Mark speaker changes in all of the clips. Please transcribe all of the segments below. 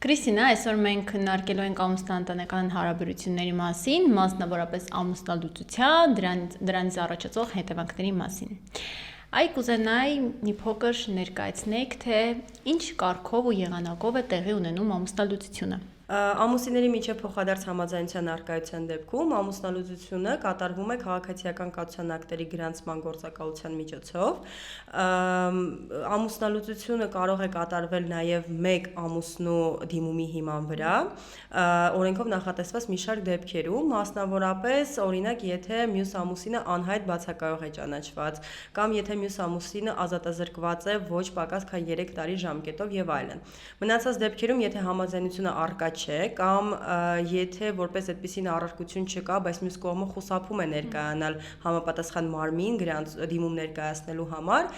Speaker 1: Կրիստինա, այսօր մենք քննարկելու ենք ամուսնա-ընտանեկան հարաբերությունների մասին, մասնավորապես ամուսնալուծության, դրանից առաջացող հետևանքների մասին։ Այ կուզենայի մի փոքր ներկայացնեք, թե ինչ կարգով ու եղանակով է տեղի ունենում ամուսնալուծությունը։
Speaker 2: Ամուսինների միջև փոխադարձ համաձայնության առկայության դեպքում ամուսնալուծությունը կատարվում է քաղաքացիական կացության ակտերի գրանցման գործակալության միջոցով։ Ամուսնալուծությունը կարող է կատարվել նաև մեկ ամուսնու դիմումի հիման վրա, օրենքով նախատեսված մի շարք դեպքերում, մասնավորապես, օրինակ, եթե մյուս ամուսինը անհայտ բացակայող է ճանաչված, կամ եթե մյուս ամուսինը ազատազրկված է ոչ պակաս քան 3 տարի ժամկետով եւ այլն։ Մնացած դեպքերում, եթե համաձայնությունը առկա չէ, կամ եթե որպես այդպիսին առարկություն չկա, բայց մյուս կողմը խուսափում է ներկայանալ համապատասխան մարմին դիմում ներկայացնելու համար,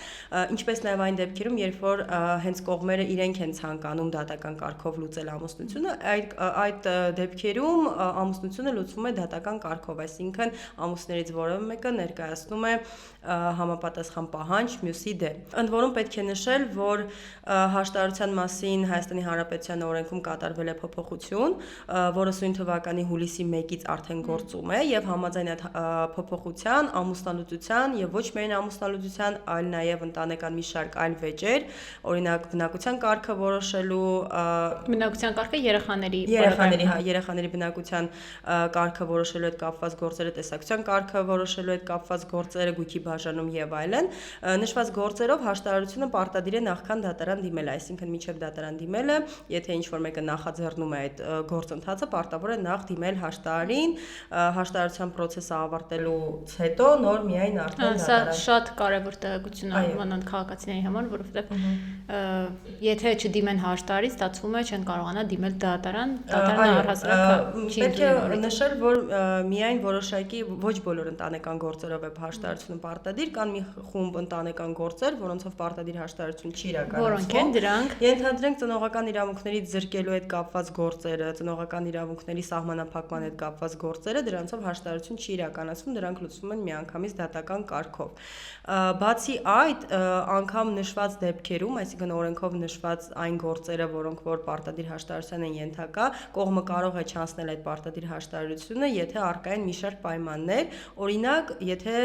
Speaker 2: ինչպես նաև այն դեպքերում, երբ որ հենց կողմերը իրենք են ցանկանում դատական կարգով լուծել ամուսնությունը, այդ դեպքերում ամուսնությունը լուծվում է դատական կարգով, այսինքն ամուսներից որևէ մեկը ներկայացնում է համապատասխան պահանջ մյուսի դեմ։ Ընդ որում պետք է նշել, որ հաշտարարության մասին Հայաստանի Հանրապետության օրենքում կատարվել է փոփոխություն, որը սույն թվականի հուլիսի 1-ից արդեն գործում է եւ համաձայն այդ փոփոխության, ամուսնալուծության եւ ոչ միայն ամուսնալուծության, այլ նաեւ ընտանեկան մի շարք այլ վեճեր, օրինակ բնակության կարգը որոշելու
Speaker 1: բնակության կարգը
Speaker 2: երեխաների բնակության կարգը որոշելու հետ կապված գործերը, տեսակցության կարգը որոշելու հետ կապված գործերը, գույքի բաժանում եւ այլն, նշված գործերով հաշտարարությունը պարտադիր է նախքան դատարան դիմել, այսինքն մինչեւ դատարան դիմելը, եթե ինչ-որ մեկը նախաձեռնում է այդ գործընթացը, պարտավոր է նախ դիմել հաշտարարին, հաշտարարության process-ը ավարտելուց հետո նոր միայն արդեն
Speaker 1: դատարան։ Սա շատ կարևոր տեղեկություն է մանավանդ քաղաքացիների համար, որովհետեւ եթե չդիմեն հաշտարարին, ստացվում է չեն կարողանա դիմել դատարանը առհասարակ չի
Speaker 2: պետք է նշել, որ միայն որոշակի ոչ բոլոր ընտանեկան գործերով է հաշտարարությունը պարտադիր, կան մի խումբ ընտանեկան գործեր, որոնցով պարտադիր հաշտարարություն չի իրականացվում։
Speaker 1: Որոնք են դրանք։
Speaker 2: Ենթադրենք ծնողական իրավունքներից զրկելու հետ կապված գործերը, ծնողական իրավունքների սահմանափակման հետ կապված գործերը, դրանցով հաշտարարություն չի իրականացվում, դրանք լուծվում են միանգամից դատական կարգով։ Բացի այդ, անգամ նշված դեպքերում, այսինքն օրենքով նշված այն գործերը, որոնք որ պարտադիր հաշտարարության են ենթակա, կողմը կարող է չանցնել այդ պարտադիր հաշտարարությունը, եթե առկա են մի շարք պայմաններ, օրինակ, եթե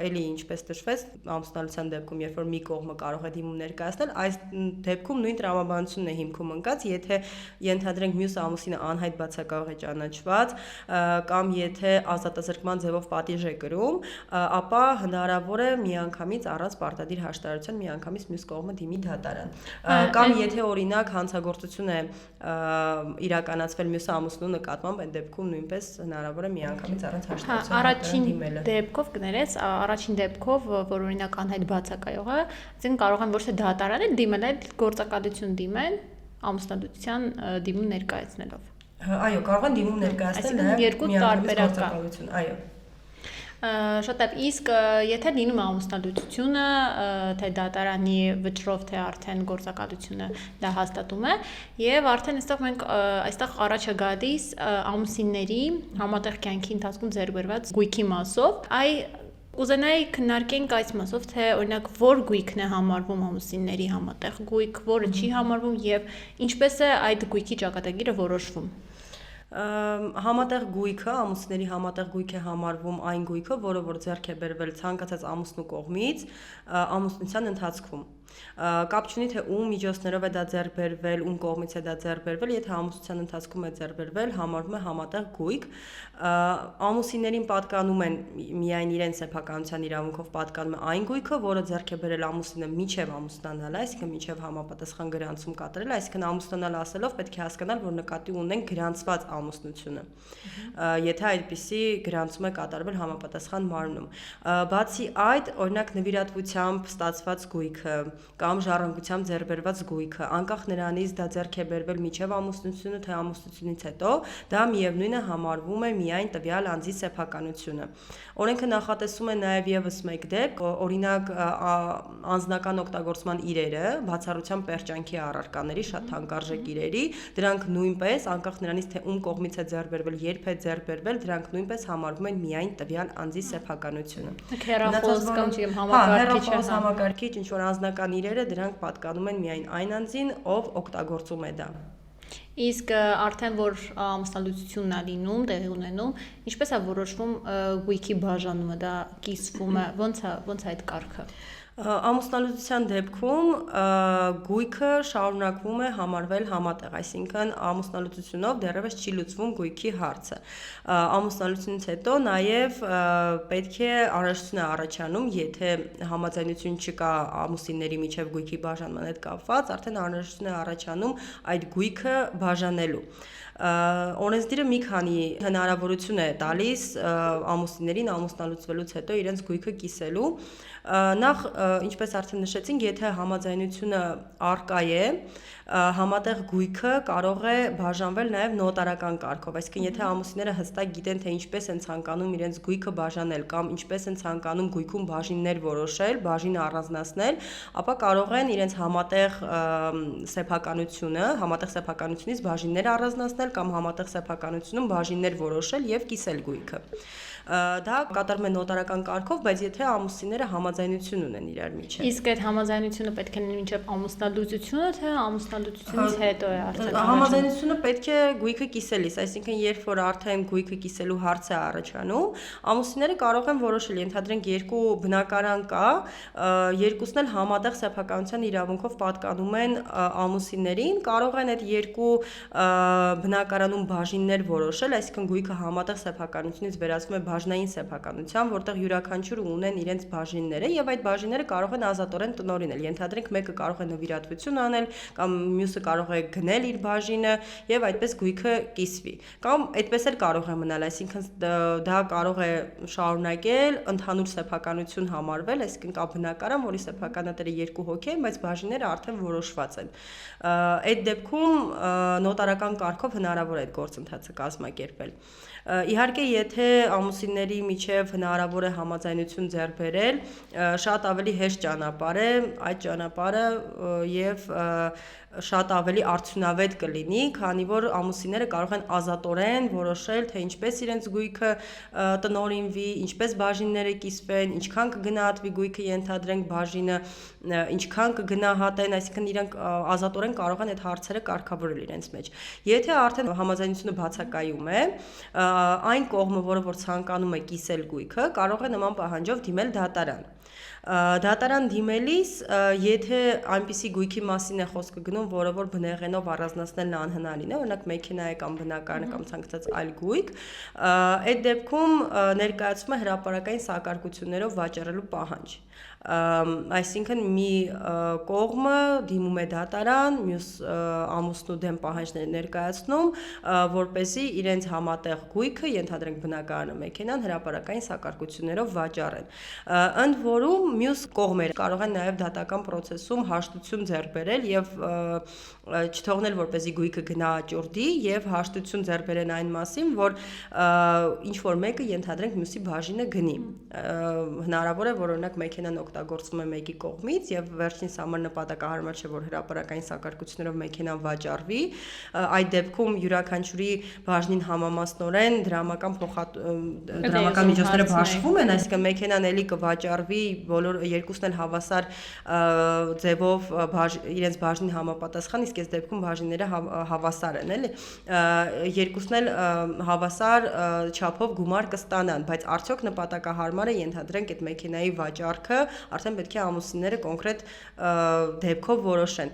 Speaker 2: էլի ինչպես նշվեց ամուսնալուծության դեպքում, երբ որ մի կողմը կարող է դիմում ներկայացնել, այս դեպքում նույն տրամաբանությունն է հիմքում ընկած, եթե ենթադրենք մյուս ամուսինը անհայտ բացակայող է ճանաչված, կամ եթե ազատազրկման ձևով պատիժ է կրում, ապա հնարավոր է միանգամից առանց պարտադիր հաշտարարության միանգամից մյուս կողմը դիմի դատարան։ Կամ եթե օրինակ հանցագործություն է իրականացվել մյուս ամուսնու նկատմամբ, այդ դեպքում նույնպես հնարավոր է միանգամից առանց հաշտարարության դիմելը։
Speaker 1: Դեպքով կներես, առաջին դեպքով, որ օրինակ անհայտ բացակայող է, ասենք կարող են ոչ թե դատարան էլ դիմել, այլ գործակալություն դիմեն ամուսնալուծության դիմում ներկայացնելով։
Speaker 2: Այո, կարող են դիմում ներկայացնել
Speaker 1: նաև երկու տարբերակ կա։
Speaker 2: Այո։
Speaker 1: Շատ լավ, իսկ եթե լինում է ամուսնալուծությունը, թե դատարանի վճռով, թե արդեն գործակալությունը դա հաստատում է, եւ արդեն այստեղ առաջ է գալիս ամուսինների համատեղ կյանքի ընթացքում ձեռք բերված գույքի մասով, Կուզենայի քննարկենք այս մասով, թե օրինակ որ գույքն է համարվում ամուսինների համատեղ գույք, որը չի համարվում եւ ինչպես է այդ գույքի ճակատագիրը որոշվում։
Speaker 2: Համատեղ գույքը, ամուսինների համատեղ գույք է համարվում այն գույքը, որը որ ձեռք է բերվել ցանկացած ամուսնու կողմից ամուսնության ընթացքում։ Կապ չունի թե ում միջոցներով է դա ձեռք բերվել, ում կողմից է դա ձեռք բերվել, եթե ամուսնության ընթացքում է ձեռք բերվել, համարվում է համատեղ գույք։ Ամուսիններին պատկանում են միայն իրենց սեփականության իրավունքով պատկանում է այն գույքը, որը ձեռք է բերել ամուսինը միջև ամուսնանալը, այսինքն միջև համապատասխան գրանցում կատարել, այսինքն ամուսնանալ ասելով պետք է հասկանալ, որ նկատի ունենք գրանցված ամուսնությունը, եթե այդպիսի գրանցում է կատարվել համապատասխան մարմնում։ Բացի այդ, օրինակ նվիրատվությամբ ստացված գույքը կամ ժառանգությամբ ձեռք բերված գույքը, անկախ նրանից դա ձեռք է բերվել միջև ամուսնությունը, թե ամուսնությունից հետո, դա միևնույնն է համարվում է միայն տվյալ անձի սեփականությունը։ Օրենքը նախատեսում է նաև եւս մեկ դեպք, օրինակ անձնական օգտագործման իրերը, բացառությամբ պերճանքի առարկաների, շատ թանկարժեք իրերի, դրանք նույնպես, անկախ նրանից թե ում կողմից է ձեռք բերվել, երբ է ձեռք բերվել, դրանք նույնպես համարվում են միայն տվյալ անձի սեփականությունը։
Speaker 1: Հեռախոս կամ
Speaker 2: համակարգիչ, ինչ որ անձնական իրերը, դրանք պատկանում են միայն այն անձին, ով օգտագործում է դա։
Speaker 1: Իսկ արդեն որ ամուսնալուծությունն է լինում, տեղի ունենում, ինչպես է որոշվում գույքի բաժանումը, դա կիսվում է, ո՞նց է այդ կարգը։
Speaker 2: Ամուսնալուծության դեպքում գույքը շարունակվում է համարվել համատեղ, այսինքն ամուսնալուծությունով դեռևս չի լուծվում գույքի հարցը։ Ամուսնալուծությունից հետո նաև պետք է անհրաժեշտություն է առաջանում, եթե համաձայնություն չկա ամուսինների միջև գույքի բաժանման հետ կապված, արդեն անհրաժեշտություն է առաջանում այդ գույքը բաժանելու։ Օրենսդիրը մի քանի հնարավորություն է տալիս ամուսիններին ամուսնալուծվելուց հետո իրենց գույքը կիսելու։ Նախ, ինչպես արդեն նշեցինք, եթե համաձայնությունը առկա է, համատեղ գույքը կարող է բաժանվել նաև նոտարական կարգով, այսինքն եթե ամուսինները հստակ գիտեն, թե ինչպես են ցանկանում իրենց գույքը բաժանել կամ ինչպես են ցանկանում գույքում բաժիններ որոշել, բաժինը առանձնացնել, ապա կարող են իրենց համատեղ սեփականությունից բաժիններ առանձնացնել կամ համատեղ սեփականությունում բաժիններ որոշել եւ կիսել գույքը։ Դա կատարվում է նոտարական կարգով, բայց եթե ամուսինները համաձայնություն ունեն իրար միջև։
Speaker 1: Իսկ այդ համաձայնությունը պետք է լինի մինչև ամուսնալուծությունը, թե ամուսնալուծությունից հետո է արդեն։
Speaker 2: Համաձայնությունը պետք է գույքը կիսելիս, այսինքն երբ որ արդեն գույքը կիսելու հարց է առաջանում, ամուսինները կարող են որոշել, ենթադրենք երկու բնակարան կա, երկուսն էլ համատեղ սեփականության իրավունքով պատկանում են ամուսիններին, կարող են այդ երկու բնակարանում բաժիններ որոշել, այսինքն գույքը համատեղ սեփականությունից վերածվում է բաժնային սեփականության, որտեղ յուրաքանչյուրը ունեն իրենց բաժինները եւ այդ բաժինները կարող են ազատորեն տնօրինել։ Ենթադրենք մեկը կարող է նվիրատվություն անել կամ մյուսը կարող է գնել իր բաժինը եւ այդպես գույքը կիսվի։ Կամ այդպես էլ կարող է մնալ, այսինքն դա կարող է շարունակել ընդհանուր սեփականություն համարվել, այսինքն կա բնակարան, որի սեփականատերը երկու հոգի են, բայց բաժինները արդեն որոշված են։ Այդ դեպքում նոտարական կարգով հնարավոր է այդ գործընթացը կազմակերպել։ Իհարկե, եթե ամուսինների միջև հնարավոր է համաձայնություն ձեռք բերել, շատ ավելի հեշտ ճանապարհ է այդ ճանապարհը եւ շատ ավելի արդյունավետ կլինի, քանի որ ամուսինները կարող են ազատորեն որոշել, թե ինչպես իրենց գույքը տնօրինվի, ինչպես բաժինները կիսվեն, ինչքան կգնահատվի գույքը, ենթադրենք բաժինը, ինչքան կգնահատեն, այսինքն իրենք ազատորեն կարող են այդ հարցերը կարգավորել իրենց մեջ։ Եթե արդեն համաձայնությունը բացակայում է, այն կողմը, որը որ ցանկանում է կիսել գույքը, կարող է նման պահանջով դիմել դատարան։ Դատարան դիմելիս, եթե այնպիսի գույքի մասին է խոսքը գնում, որը որ բնեղենով առանձնացնելն անհնարին է, օրինակ մեքենա է կամ բնակարան կամ ցանկացած այլ գույք, այդ դեպքում ներկայացվում է հրապարակային սակարկություններով վաճառելու պահանջ։ Այսինքն մի կողմը դիմում է դատարան, մյուս ամուսնու դեմ պահանջներ ներկայացնում, որպեսզի իրենց համատեղ գույքը, ենթադրենք բնակարանը, մեքենան հրապարակային սակարկություններով վաճառեն։ Ընդ որում մյուս կողմերը կարող են նաև դատական process-ում հաշտություն ձեռք բերել եւ չթողնել, որպեսզի գույքը գնահաճորդի եւ հաշտություն ձեռք բերեն այն մասին, որ ինչ որ մեկը ենթադրենք մյուսի բաժինը գնի։ Հնարավոր է, որ օրինակ մեքենան օգտագործվում է մեկի կողմից եւ վերջինս համար նպատակահարմար չէ, որ հրապարակային սակարկություններով մեքենան վաճառվի, այդ դեպքում յուրաքանչյուրի բաժնին համամասնորեն դրամական միջոցները բաշխվում են, այսինքն մեքենան էլի կվաճառվի, բոլոր երկուսն էլ հավասար ձևով իրենց բաժնին համապատասխան, իսկ այս դեպքում բաժինները հավասար են, էլի, երկուսն էլ հավասար չափով գումար կստանան, բայց արդյոք նպատակահարմար է, ենթադրենք այդ մեքենայի վաճառքը արդեն պետք է ամուսինները կոնկրետ դեպքով որոշեն։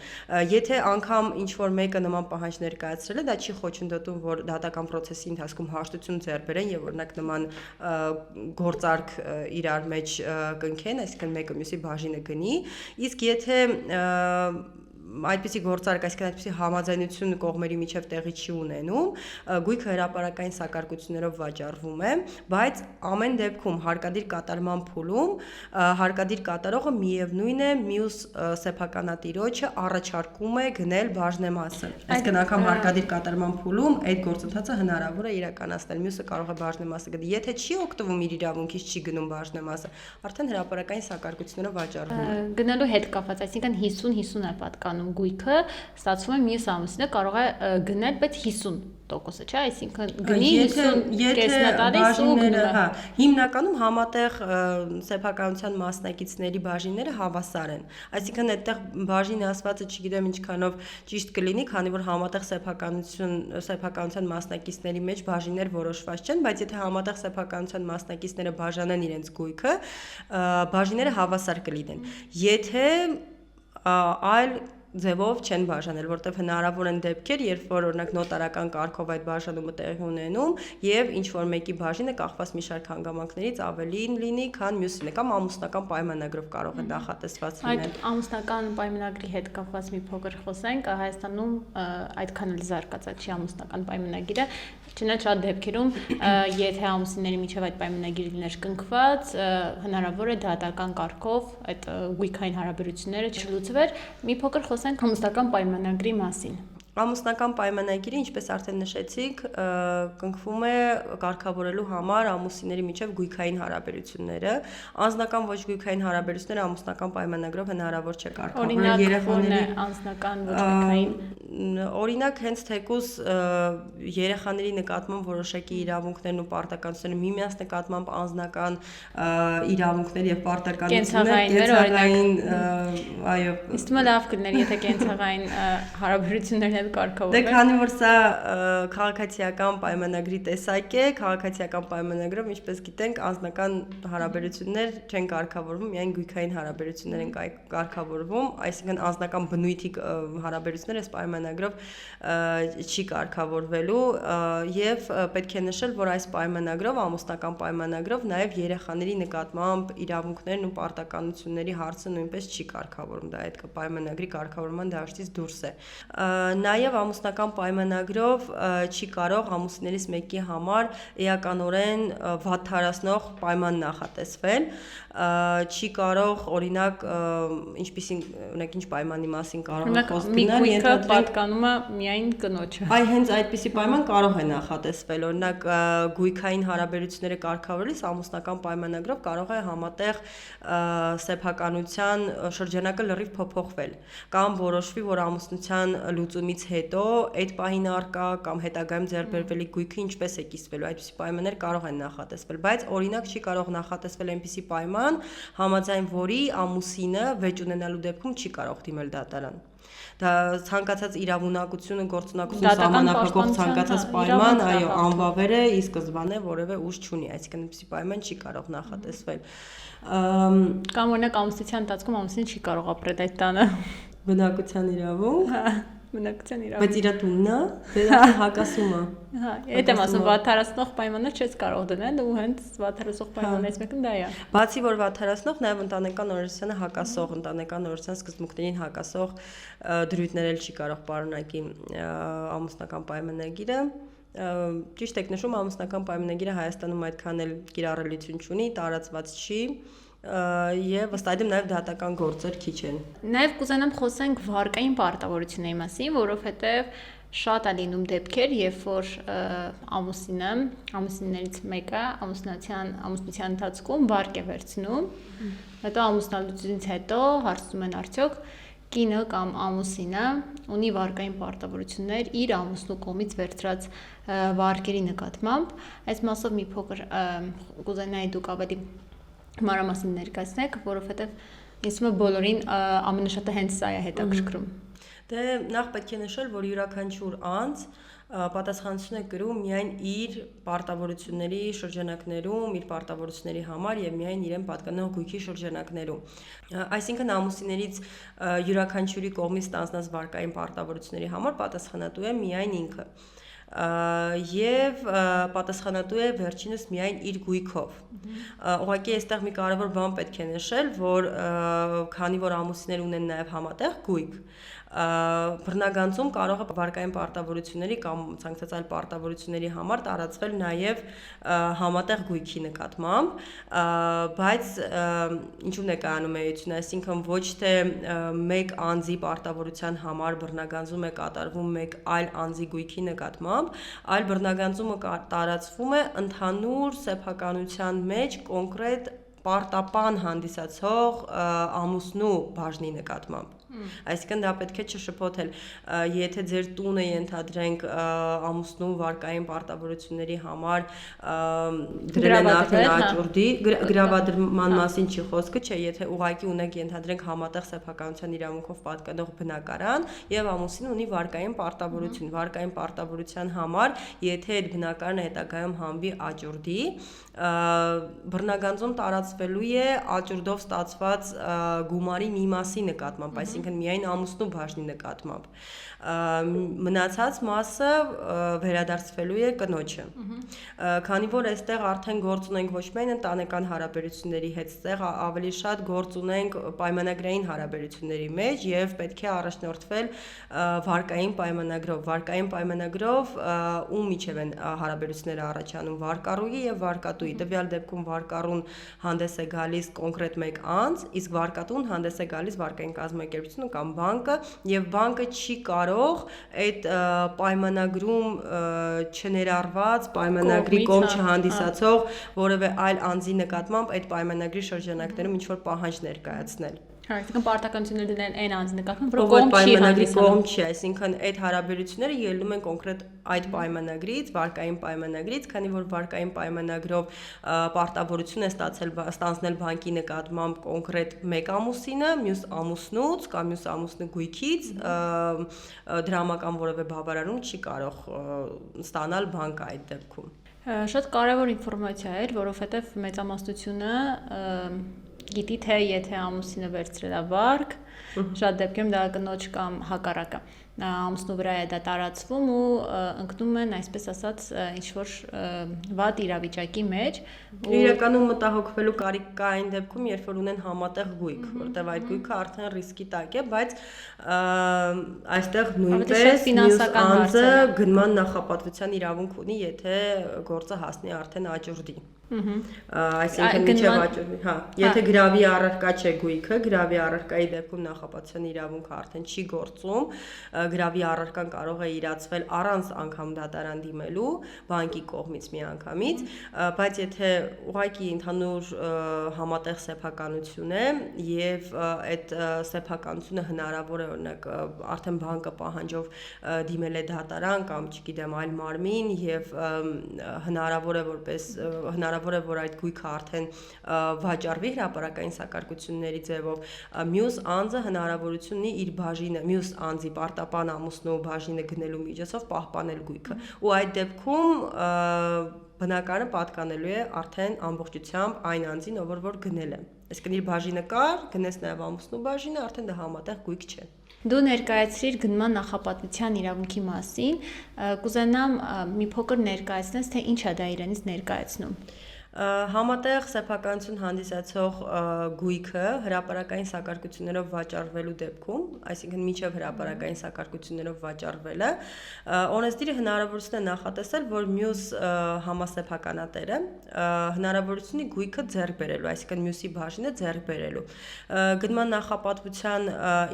Speaker 2: Եթե անգամ ինչ որ մեկը նման պահանջ ներկայացրել է, դա չի խոչընդոտում, որ դատական process-ի ընթացքում հաշտություն ձեռք բերեն եւ օրինակ նման գործարք իրար մեջ կնքեն, այսինքն մեկը մյուսի բաժինը գնի, իսկ եթե այդպիսի գործարք, այսինքն այդպիսի համաձայնություն կողմերի միջև տեղի չի ունենում, գույքը հրապարակային սակարկություններով վաճառվում է, բայց ամեն դեպքում հարկադիր կատարման փուլում հարկադիր կատարողը միևնույն է մյուս սեփականատիրոջը առաջարկում է գնել բաժնեմասը։ Այսինքն անգամ հարկադիր կատարման փուլում այդ գործընթացը հնարավոր է իրականացնել, մյուսը կարող է բաժնեմասը գնել։ Եթե չի օգտվում իր իրավունքից, չի գնում բաժնեմասը, արդեն հրապարակային սակարկությունները վաճառվում են։
Speaker 1: Գնալու հետ կապված, այսինքն 50-50 է պատկանում ստանում գույքը, ստացվում է մյուս ամուսինը կարող է գնել, բայց 50%-ը, չէ՞, այսինքն գնի 50 կեսնա տալիս ու գնում է։
Speaker 2: Հիմնականում համատեղ սեփականության մասնակիցների բաժինները հավասար են։ Այսինքն այդտեղ բաժին ասվածը չգիտեմ ինչքանով ճիշտ կլինի, քանի որ համատեղ սեփականության մասնակիցների մեջ բաժիններ որոշված չեն, բայց եթե համատեղ սեփականության մասնակիցները բաժանեն իրենց գույքը, բաժինները հավասար կլինեն։ Եթե այլ ձևով չեն բաժանել, որտեղ հնարավոր են դեպքեր, երբ որ օրինակ նոտարական կարգով այդ բաժանումը տեղի ունենում եւ ինչ որ մեկի բաժինը կախված մի շարք հանգամանքներից ավելին լինի, քան մյուսինը, կամ ամուսնական պայմանագրով կարող է նախատեսված լինել։
Speaker 1: Այդ ամուսնական պայմանագրի հետ կապված մի փոքր խոսենք, Հայաստանում այդքան էլ զարգացած չի ամուսնական պայմանագիրը, չնայած շատ դեպքերում, եթե ամուսինների միջև այդ պայմանագիրը լիներ կնքված, հնարավոր է դատական կարգով այդ գույքային հարաբերությունները չլուծվեր։ Մի փոքր խոսենք ամուսնական պայմանագրի մասին։
Speaker 2: Ամուսնական պայմանագիրը, ինչպես արդեն նշեցիք, կնքվում է կարգավորելու համար ամուսինների միջև գույքային հարաբերությունները, անձնական ոչ գույքային հարաբերությունները ամուսնական պայմանագրով հնարավոր չէ կարգավորել
Speaker 1: երեխաների անձնական ոչ գույքային։
Speaker 2: Օրինակ հենց թեկուզ երեխաների նկատմամբ որոշակի իրավունքներն ու պարտականությունները միմյանց նկատմամբ անձնական իրավունքներ եւ պարտականություններ կենցաղային, այո,
Speaker 1: իսկ մը լավ կլիներ, եթե կենցաղային հարաբերություններն էլ կարգավորվեն։
Speaker 2: Դե քանի որ սա քաղաքացիական պայմանագրի տեսակ է, քաղաքացիական պայմանագրով, ինչպես գիտենք, անձնական հարաբերություններ չեն կարգավորվում, միայն գույքային հարաբերություններ են կարգավորվում, այսինքն անձնական բնույթի հարաբերությունները այս պայմանագրով չի կարգավորվելու եւ պետք է նշել, որ այս պայմանագրով, ամուսնական պայմանագրով նաեւ երեխաների նկատմամբ իրավունքներն ու պարտականությունների հարցը նույնպես չի կարգավորվում, դա այդ պայմանագրի կարգավորման դաշտից դուրս է։ Նաեւ ամուսնական պայմանագրով չի կարող ամուսիններից մեկի համար էականորեն վատթարացնող պայման նախատեսվել, չի կարող օրինակ ինչպիսին օրինակ ինչ պայմանի մասին կարող է խոսք գնալ,
Speaker 1: ենթադրենք պատկանում է միայն կնոջը։
Speaker 2: Այ հենց այդպիսի պայման կարող է նախատեսվել, օրինակ գույքային հարաբերությունները կարգավորելիս ամուսնական պայմանագրով կարող է համատեղ սեփականության շրջանակը լրիվ փոփոխվել, կամ որոշվի, որ ամուսնության լուծումից հետո այդ պահին առկա կամ հետագայում ձեռք բերվելիք գույքը ինչպես է կիսվելու, այդպիսի պայմաններ կարող են նախատեսվել, բայց օրինակ չի կարող նախատեսվել այնպիսի պայման, համաձայն որի ամուսինը վեճ ունենալու դեպքում չի կարող դիմել դատարան։ Դա ցանկացած իրավունակությունը, գործունակությունը սահմանափակող ցանկացած պայման, այո, անվավեր է, ի սկզբանե որևէ ուժ չունի, այսինքն այնպիսի պայման չի կարող նախատեսվել։
Speaker 1: Կամ օրինակ ամուսնության ընթացքում ամուսինը չի կարող ապրել այդ տանը։
Speaker 2: Բնակության իրավունք։
Speaker 1: Բնակության իրավունք։
Speaker 2: Բայց իր տունն է, դա հակասում է։
Speaker 1: Հա, այդ եմ ասում, վատթարացնող պայմաններ չես կարող դնել ու հենց վատթարացող պայմաններից մեկը դա է։
Speaker 2: Բացի որ վատթարացնող, նաև ընտանեկան օրենսդրությանը հակասող, ընտանեկան օրենսդրության սկզբունքներին հակասող դրույթներ էլ չի կարող պարունակի ամուսնական պայմանագիրը։ Ճիշտ եք նշում, ամուսնական պայմանագիրը Հայաստանում այդքան էլ կիրառելիություն չունի, տարածված չի։ Եվ ըստ այդմ նաև դատական գործեր քիչ են։
Speaker 1: Նաև կուզենամ խոսենք վարկային պարտավորությունների մասին, որովհետև շատ է լինում դեպքեր, երբ որ ամուսիններից մեկը ամուսնության ընթացքում վարկ է վերցնում, հետո ամուսնալուծությունից հետո հարցնում են արդյոք կինը կամ ամուսինը ունի վարկային պարտավորություններ իր ամուսնու կողմից վերցրած վարկերի նկատմամբ։ Այս մասով մի փոքր կուզենայի դուք ավելի մանրամասն ներկայացնեք, որովհետև ինձ թվում է բոլորին ամենաշատը հենց սա է հետաքրքրում։
Speaker 2: Դե նախ պետք է նշել, որ յուրաքանչյուր անձ պատասխանություն է կրում միայն իր պարտավորությունների շրջանակներում, իր պարտավորությունների համար եւ միայն իրեն պատկանող գույքի շրջանակներում։ Այսինքն ամուսիններից յուրաքանչյուրի կողմից ստանձնած վարկային պարտավորությունների համար պատասխանատու է միայն ինքը։ Եվ պատասխանատու է վերջինս միայն իր գույքով։ Ուղղակի այստեղ մի կարևոր բան պետք է նշել, որ քանի որ ամուսիններ ունեն նաև համատեղ գույք, բռնագանձում կարող է վարկային պարտավորությունների կամ ցանկացած այլ պարտավորությունների համար տարածվել նաև համատեղ գույքի նկատմամբ, բայց ինչու՞ն է կայանում էությունը, այսինքն ոչ թե մեկ անձի պարտավորության համար բռնագանձում է կատարվում մեկ այլ անձի գույքի նկատմամբ, այլ բռնագանձումը տարածվում է ընդհանուր սեփականության մեջ կոնկրետ պարտապան հանդիսացող ամուսնու բաժնի նկատմամբ։ Այսինքն դա պետք է չշփոթել, եթե ձեր տունը ենթադրենք ամուսնու վարկային պարտավորությունների համար դրել են արդեն աճուրդի, գրավադրման մասին չի խոսքը, չէ, եթե ուղղակի ունեք ենթադրենք համատեղ սեփականության իրավունքով պատկանող բնակարան եւ ամուսինը ունի վարկային պարտավորություն, վարկային պարտավորության համար, եթե այդ բնակարանը հետագայում հանվի աճուրդի, բռնագանձում տարածվելու է աճուրդով ստացված գումարի մի մասի նկատմամբ, այսինքն միայն ամուսնու բաժնի նկատմամբ, մնացած մասը վերադարձվելու է կնոջը, քանի որ այստեղ արդեն գործ ունենք ոչ միայն ընտանեկան հարաբերությունների հետ, այստեղ ավելի շատ գործ ունենք պայմանագրային հարաբերությունների մեջ եւ պետք է առաջնորդվել վարկային պայմանագրով, ում միջև են հարաբերությունները առաջանում վարկառուի եւ վարկատուի, տվյալ դեպքում վարկառուն հանդես է գալիս կոնկրետ մեկ անձ, իսկ վարկատուն հանդես է գալիս վարկային կազմակերպությունը կամ բանկը եւ բանկը չի կարող այդ պայմանագրում չներառված պայմանագրի կողմ չհանդիսացող որևէ այլ անձի նկատմամբ այդ պայմանագրի շրջանակներում ինչ որ պահանջ ներկայացնել։
Speaker 1: Այսինքն պարտականություններ դնել այն անձի նկատմամբ, որ
Speaker 2: կողմ չի հանդիսանում, այսինքն այդ հարաբերությունները ելնում են կոնկրետ այդ պայմանագրից, վարկային պայմանագրից, քանի որ վարկային պայմանագրով պարտավորություն է ստանձնել բանկի նկատմամբ կոնկրետ մեկ ամուսինը, մյուս ամուսնուց կամ մյուս ամուսնու գույքից դրամական որևէ բավարարում չի կարող ստանալ բանկը այդ դեպքում։
Speaker 1: Շատ կարևոր ինֆորմացիա էր, որովհետև մեծամասնությունը գիտի թե եթե ամուսինը վերցրել է վարկ, շատ դեպքերում դա կնոջ կամ հակառակը ամուսնու վրա է դա տարածվում ու ընկնում են, այսպես ասած, ինչ-որ վատ իրավիճակի մեջ։
Speaker 2: Իրականում մտահոգվելու կարիք կա այն դեպքում, երբ որ ունեն համատեղ գույք, որտեղ այդ գույքը արդեն ռիսկի տակ է, բայց այստեղ նույնպես մյուս անձը գնման նախապատվության իրավունք ունի, եթե գործը հասնի արդեն աճուրդի։ Այսինքն միջև աճուրդի, եթե գրավի առարկա չէ գույքը, գրավի առարկայի դեպքում նախապատվության իրավունքը արդեն չի գործում, գրավի առարկան կարող է իրացվել առանց անգամ դատարան դիմելու բանկի կողմից միանգամից, բայց եթե ուղղակի ընդհանուր համատեղ սեփականություն է եւ այդ սեփականությունը հնարավոր է օրինակ արդեն բանկը պահանջով դիմել է դատարան կամ չգիտեմ այլ մարմին եւ հնարավոր է որ այդ գույքը արդեն վաճառվի հրապարակային սակարկությունների ձևով, մյուս անձը հնարավորություն ունի իր բաժինը, մյուս անձի պարտապան ամուսնու բաժինը գնելու միջոցով պահպանել գույքը։ Ու այդ դեպքում բնակարանը պատկանելու է արդեն ամբողջությամբ այն անձին, ով որ գնել է։ Այսինքն իր բաժինը կար, գնես նաև ամուսնու բաժինը, արդեն դա համատեղ գույք չէ։
Speaker 1: Դու ներկայացրիր գնման նախապատվության իրավունքի մասին, կուզենամ մի փոքր ներկայացնես, թե ինչ է դա իրենից ներկայացնում։
Speaker 2: Համատեղ սեփականություն հանդիսացող գույքը հրապարակային սակարկություններով վաճառվելու դեպքում, այսինքն միջև հրապարակային սակարկություններով վաճառվելը, օրենսդիրը հնարավորություն է նախատեսել, որ մյուս համասեփականատերը հնարավորություն ունի գույքը ձեռք բերելու, այսինքն մյուսի բաժինը ձեռք բերելու։ Գնման նախապատվության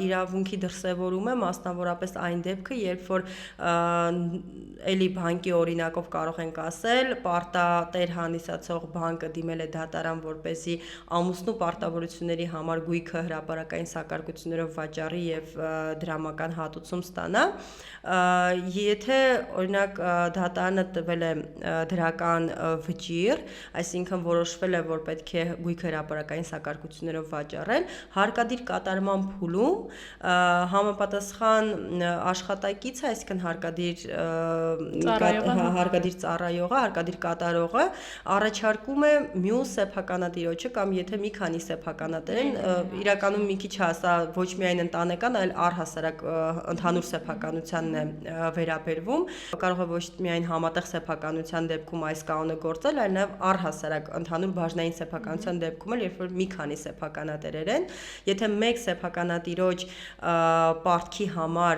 Speaker 2: իրավունքի դրսևորումը մասնավորապես այն դեպքը, երբ որ էլի բանկի օրինակով կարող ենք ասել, պարտատեր հանդիսացող բանկը դիմել է դատարան, որպեսզի ամուսնու պարտավորությունների համար գույքը հրապարակային սակարկություններով վաճառի եւ դրամական հատուցում ստանա, եթե օրինակ դատարանը տվել է դրական վճիռ, այսինքն որոշվել է, որ պետք է գույքը հրապարակային սակարկություններով վաճառել, հարկադիր կատարման փուլում համապատասխան աշխատակիցը, այսինքն հարկադիր ծառայողը, հարկադիր կատարողը առաջարկում է մյուս սեփականատիրոջը կամ եթե մի քանի սեփականատեր են, իրականում մի քիչ հասա ոչ միայն ընտանեկան, այլ առհասարակ ընդհանուր սեփականությանն է վերաբերվում, կարող է ոչ միայն համատեղ սեփականության դեպքում այս կանոնը գործել, այլ նաև առհասարակ ընդհանուր բաժնային սեփականության դեպքում էլ, երբ որ մի քանի սեփականատերեր են, եթե մեկ սեփականատիրոջ պարտքի համար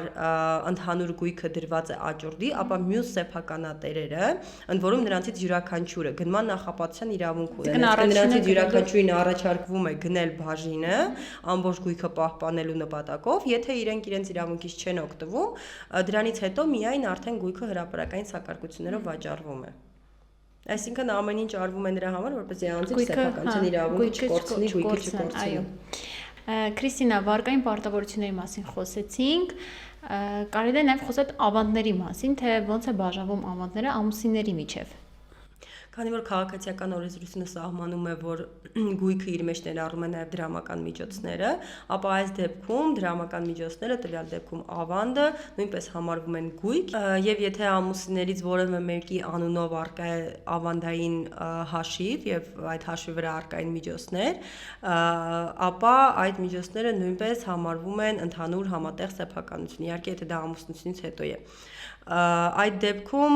Speaker 2: ընդհանուր գույքը դրված է աճուրդի, ապա մյուս սեփականատերերը, ընդ որում նրանցից յուրաքանչյուրը գնման նախապատվության իրավունք ունեն, նրանցից յուրաքանչյուրին առաջարկվում է գնել բաժինը ամբողջ գույքը պահպանելու նպատակով, եթե իրենք իրենց իրավունքից չեն օգտվում, դրանից հետո միայն արդեն գույքը հրապարակային սակարկություններով վաճառվում է։ Այսինքն ամեն ինչ արվում է նրա համար, որպեսզի անձի սեփականության իրավունքը չկորցնի, գույքը չկորցնի։
Speaker 1: Քրիստինա, վարկային պարտավորությունների մասին խոսեցինք, կարելի է նաև խոսել ավանդների մասին, թե ոնց է բաժանվում ավանդները ամուսինների միջև։
Speaker 2: Քանի որ քաղաքացիական օրենսդրությունը սահմանում է, որ գույքը իր մեջ ներառում է նաև դրամական միջոցները, ապա այս դեպքում դրամական միջոցները, տվյալ դեպքում ավանդը, նույնպես համարվում են գույք, եւ եթե ամուսիններից որևէ մեկի անունով առկա է ավանդային հաշիվ եւ այդ հաշվի վրա առկա են միջոցներ, ապա այդ միջոցները նույնպես համարվում են ընդհանուր համատեղ սեփականություն, իհարկե եթե դա ամուսնությունից հետո է։ Այդ դեպքում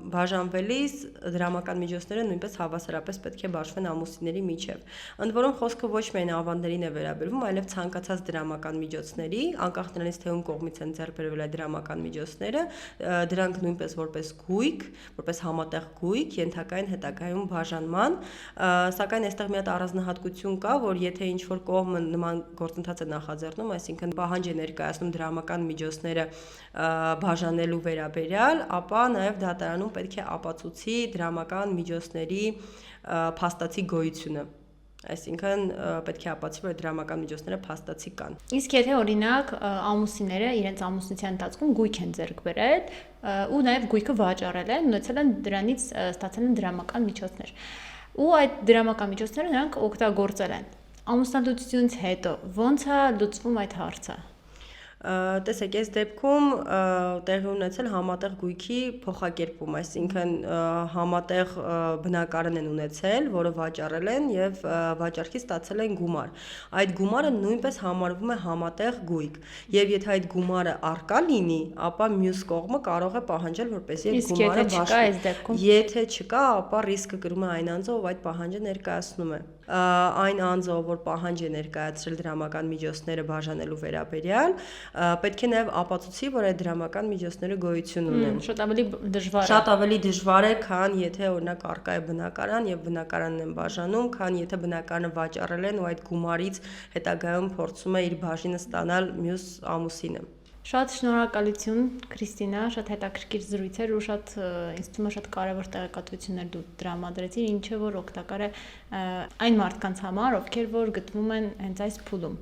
Speaker 2: բաժանվելիս դրամական միջոցները նույնպես հավասարապես պետք է բաժվեն ամուսինների միջև։ Ընդ որում խոսքը ոչ միայն ավանդերին է վերաբերվում, այլև ցանկացած դրամական միջոցների, անկախ նրանից թե ում կողմից են ձեռք բերվել այդ դրամական միջոցները, դրանք նույնպես որպես գույք, որպես համատեղ գույք ենթակա են հետագայում բաժանման, սակայն այստեղ մի հատ առանձնահատկություն կա, որ եթե ինչ-որ կողմը նման գործընթաց է նախաձեռնում, այսինքն պահանջ է ներկայացնում դրամական միջոցները բաժանելու վերաբերյալ, ապա նաև դատարանում պետք է ապացուցի դրամական միջոցների փաստացի գոյությունը։ Այսինքն պետք է ապացուցի, որ դրամական միջոցները փաստացի կան։
Speaker 1: Իսկ եթե օրինակ ամուսինները իրենց ամուսնության ընթացքում գույք են ձեռք բերել ու նաև գույքը վաճառել են, ունեցել են դրանից ստացել են դրամական միջոցներ։ Ու այդ դրամական միջոցները նրանք օգտագործել են։ Ամուսնալուծությունից հետո ո՞նց է լուծվում այդ հարցը։
Speaker 2: Տեսեք, այս դեպքում տեղի ունեցել համատեղ գույքի փոխակերպում, այսինքն համատեղ բնակարան են ունեցել, որը վաճառել են եւ վաճառքից ստացել են գումար։ Այդ գումարը նույնպես համարվում է համատեղ գույք։ Եվ եթե այդ գումարը առկա լինի, ապա մյուս կողմը կարող է պահանջել, որպեսզի այդ գումարը բաշխի։ Եթե չկա, ապա ռիսկը կրում է այն անձը, ով այդ պահանջը ներկայացնում է։ Այն անձը, որ պահանջ է ներկայացրել դրամական միջոցները բաժանելու վերաբերյալ, պետք է նաև ապացուցի, որ այդ դրամական միջոցները գոյություն ունեն։
Speaker 1: Շատ ավելի դժվար է։
Speaker 2: Շատ ավելի դժվար է, քան եթե օրինակ առկա է բնակարան եւ բնակարանն են բաժանում, քան եթե բնակարանը վաճառել են ու այդ գումարից հետագայում փորձում է իր բաժինը ստանալ մյուս ամուսինը։
Speaker 1: Շատ շնորհակալություն Քրիստինա, շատ հետաքրքիր զրույց էր ու շատ ինձ թվում է շատ կարևոր տեղեկատվություններ դու տրամադրեցիր, ինչը որ օգտակար է այն մարդկանց համար, ովքեր որ գտնվում են հենց այս փուլում։